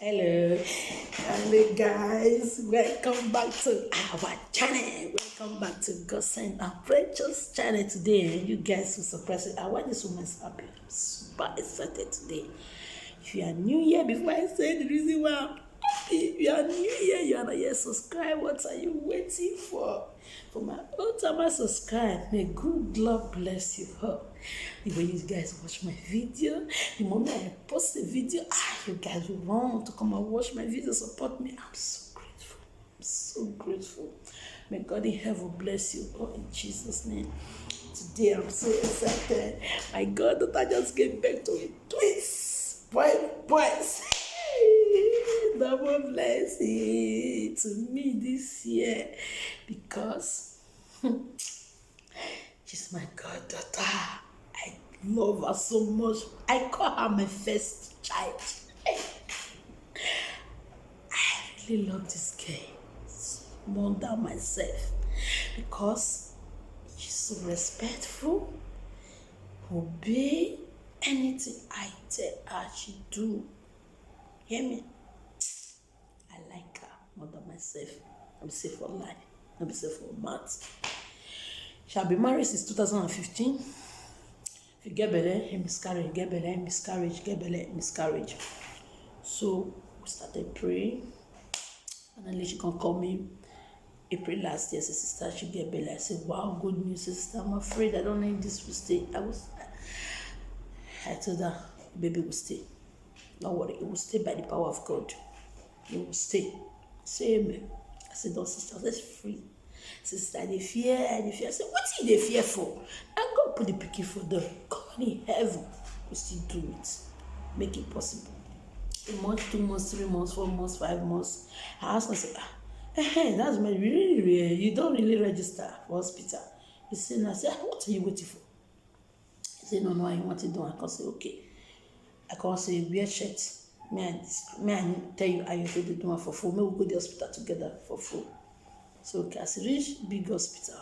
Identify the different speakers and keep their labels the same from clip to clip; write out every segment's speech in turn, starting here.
Speaker 1: Hello, hello guys, welcome back to our channel. Welcome back to Gossip and Precious channel today. You guys will surprise it. Why this woman's happy. I'm super excited today. If you are new here, before I say the reason why I'm happy, if you are new here, you are not yet subscribed. What are you waiting for? For my old time, subscribe. May good Lord bless you all. When you guys watch my video, the moment I post a video, you guys will run to come and watch my video, support me. I'm so grateful. I'm so grateful. May God in heaven bless you all in Jesus' name. Today I'm so excited. My God, that I just gave back to a twins. Boys. Double blessing to me this year because she's my goddaughter. I love her so much. I call her my first child. I really love this girl more than myself because she's so respectful, obey anything I tell her she do. Hear me? I like her more than myself. I'm safe for life. I'm safe for maths. She has been married since 2015. If you get belle, miscarriage, get belle, miscarriage, get belle, miscarriage. So we started praying. And then she can call me April last year. Say, sister, she get belle. I said, wow, good news, sister. I'm afraid I don't know if this will stay. I told her, baby will stay. Don't worry, it will stay by the power of God. It will stay. Say amen. I said, no, sister, that's free. Sister, they fear. I said, what is they fear for? And God put the picky for them. God in heaven will still do it. Make it possible. A month, 2 months, 3 months, 4 months, 5 months. I asked myself, that's my really, you don't really register for hospital. He said, I said, what are you waiting for? He said, no, I want to do. I can say, okay. I can say, wear shirt. May I tell you how you take the do for full? May we go to the hospital together for full. So okay, as I reach big hospital,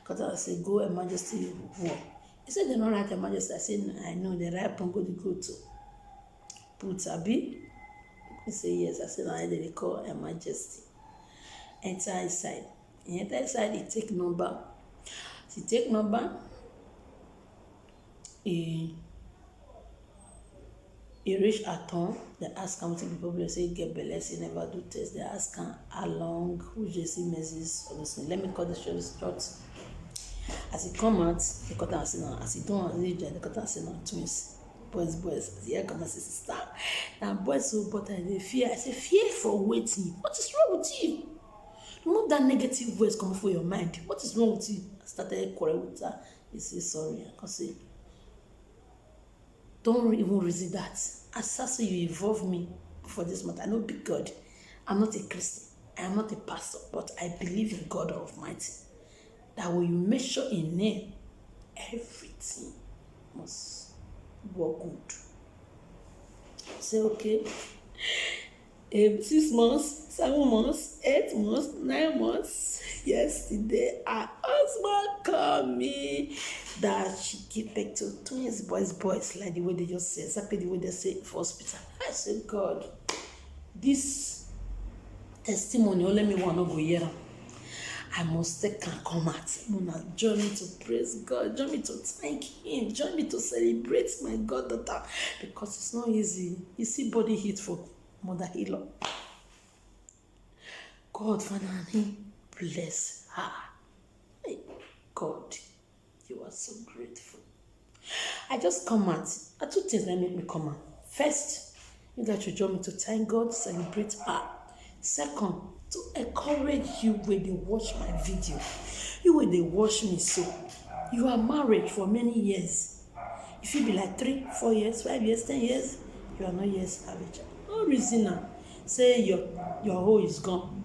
Speaker 1: because I said, go emergency ward. He said, they don't write emergency. I said, I know, the right one go to put Abi. He said, yes. I said, I they call emergency. Enter inside. He enter inside, he take number. He take number. He reach at home. They ask how many people they say get belle. He never do test. They ask how long, who JC Mrs. Obviously, let me cut the show short. As he come out, they cut and say no. As he don't reach, they cut and say no. Twins, boys. As he come and say sister. Now boys so but they fear. I say fear for waiting. What is wrong with you? Not that negative voice coming from your mind. What is wrong with you? I started quarrel with her. He say sorry. I can say don't even reason that. As you involve me for this matter, I know big God. I'm not a Christian. I am not a pastor, but I believe in God Almighty. That when you measure in name, everything must work good. Say okay. 6 months, 7 months, 8 months, 9 months. Yesterday, her husband called me that she gave back to twins, boys, like the way they just say, exactly the way they say for hospital. I said, God, this testimony, let me want to go here. I must take and come out. Join me to praise God. Join me to thank Him. Join me to celebrate my goddaughter. Because it's not easy. You see body heat for mother healer. God finally bless her. Hey, God, you are so grateful. I just come out. 2 things that make me come out. First, you guys should join me to thank God, celebrate her. Second, to encourage you when they watch my video. You when they watch me, so you are married for many years. If you be like 3, 4 years, 5 years, 10 years, you are not yet average. No reason now. Say your hoe is gone.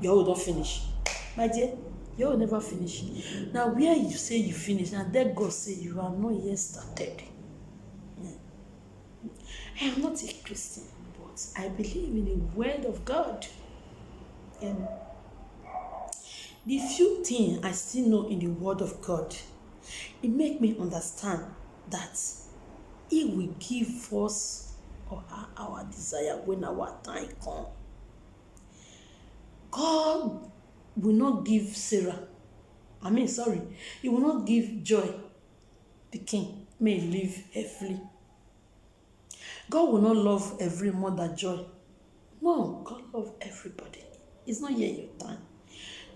Speaker 1: Your hoe don't finish. My dear, your hoe never finish. Now where you say you finish, and then God say you are not yet started. I am not a Christian, but I believe in the word of God. And the few things I still know in the word of God, it make me understand that He will give us or our desire when our time comes. God will not give He will not give joy the king may live heavily. God will not love every mother joy. No, God love everybody. It's not yet your time.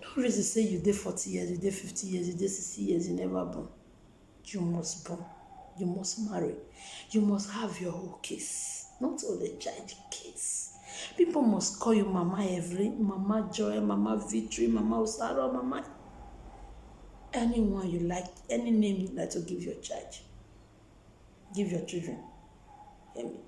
Speaker 1: No reason say you did 40 years, you did 50 years, you did 60 years, you never born. You must born. You must marry. You must have your whole case. Not only child case. People must call you Mama Evelyn, Mama Joy, Mama Victory, Mama Usaro, Mama. Anyone you like, any name you like to give your child. Give your children. Hear me?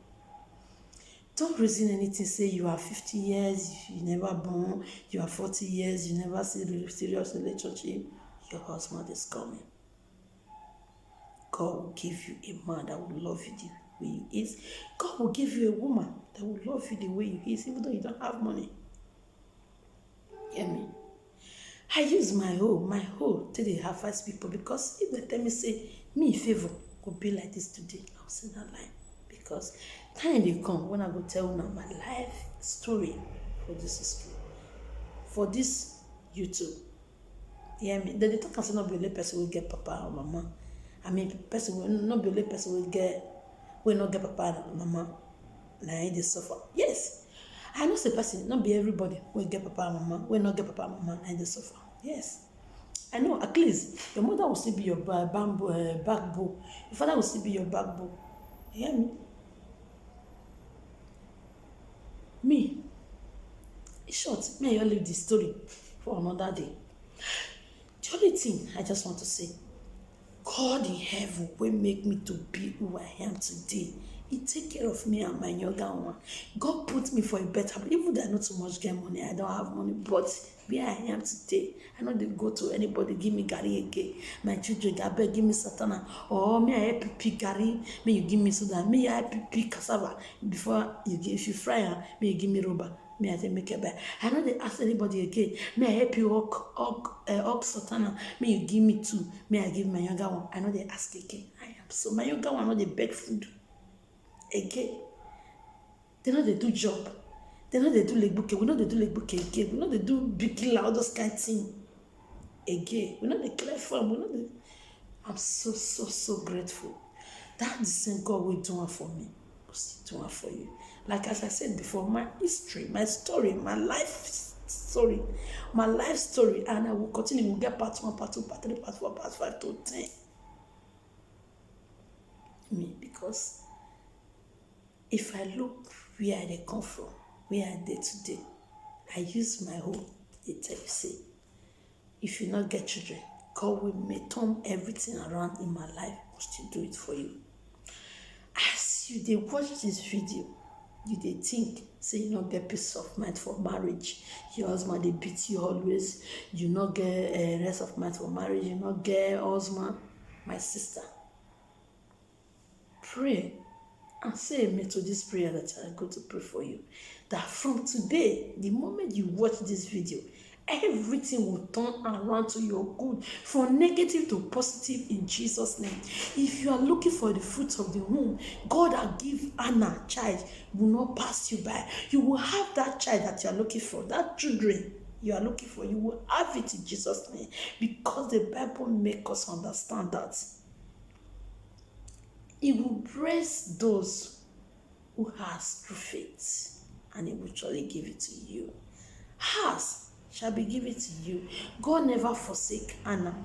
Speaker 1: Don't reason anything, say you are 50 years, you never born, you are 40 years, you never see a serious relationship, your husband is coming. God will give you a man that will love you the way you is. God will give you a woman that will love you the way you is, even though you don't have money. Hear me? I use my hoe till they have five people, because if they tell me, say, me favor could be like this today, I'll say that line. Because time they come when I go tell you my life story for this history, for this YouTube. Hear me? Then they talk and say not be only person will get papa or mama. I mean, person will not be only person will not get papa and mama. Now they suffer. Yes, I know the person not be everybody will get papa and mama. Will not get papa and mama and they suffer. Yes, I know. At least your mother will still be your backbone. Your father will still be your backbone. You hear me? Me, in short, may I leave the story for another day. The only thing I just want to say, God in heaven will make me to be who I am today. He take care of me and my younger one. God put me for a better, even though I not too much get money, I don't have money, but where I am today, I know they go to anybody, give me Gary again. My children, Gabe, give me Satana. Or me, I help pick Gary, may you give me soda, me, I help pick cassava. Before you give, if you fry her, may you give me rubber. Me, I make it better. I know they ask anybody again. May I help you ox Satana? May you give me two. May I give my younger one? I know they ask again. I am so my younger one, I know they beg food again. They know they do job. They know they do like bouquet. We know they do like bouquet again. We know they do big loud those kind of thing again. We know they clear farm. We know they. I'm so grateful. That the same God will do it for me. Will still do it for you. Like as I said before, my history, my story, my life story, and I will continue. We'll get part 1, part 2, part 3, part 4, part 5 to 10. Me, because if I look where they come from, where I did today, I use my hope. They tell you, say, if you not get children, God will may turn everything around in my life, will still do it for you. As you they watch this video, you they think, say you not get peace of mind for marriage. Your husband they beat you always. You not get rest of mind for marriage. You not get husband. My sister, pray and say amen to this prayer that I'm going to pray for you. That from today, the moment you watch this video, everything will turn around to your good, from negative to positive in Jesus' name. If you are looking for the fruits of the womb, God will give Anna child, will not pass you by. You will have that child that you are looking for, that children you are looking for, you will have it in Jesus' name, because the Bible makes us understand that He will bless those who has through faith, and He will surely give it to you. Has shall be given to you. God never forsake Hannah.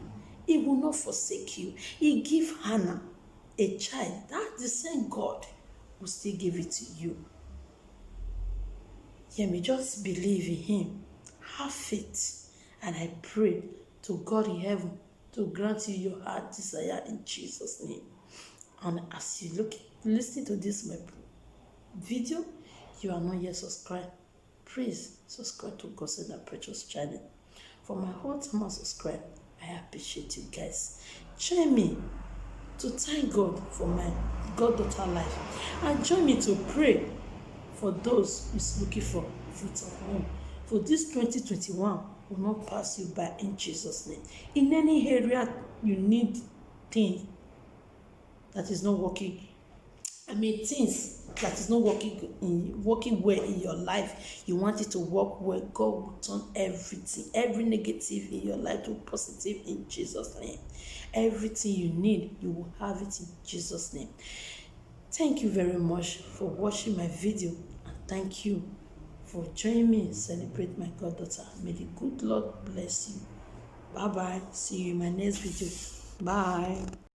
Speaker 1: He will not forsake you. He give Hannah a child. That's the same God will still give it to you. Hear me, just believe in Him. Have faith. And I pray to God in heaven to grant you your heart desire in Jesus' name. And as you listen to this my video, you are not yet subscribed, please subscribe to God's and Precious channel. For my whole time I subscribe, I appreciate you guys. Join me to thank God for my goddaughter life, and join me to pray for those who's looking for fruits of womb. For this 2021 will not pass you by in Jesus' name. In any area you need things that is not working, things that is not working well in your life, you want it to work well, God will turn everything, every negative in your life to positive in Jesus' name. Everything you need, you will have it in Jesus' name. Thank you very much for watching my video, and thank you for joining me celebrate my goddaughter. May the good Lord bless you. Bye bye. See you in my next video. Bye.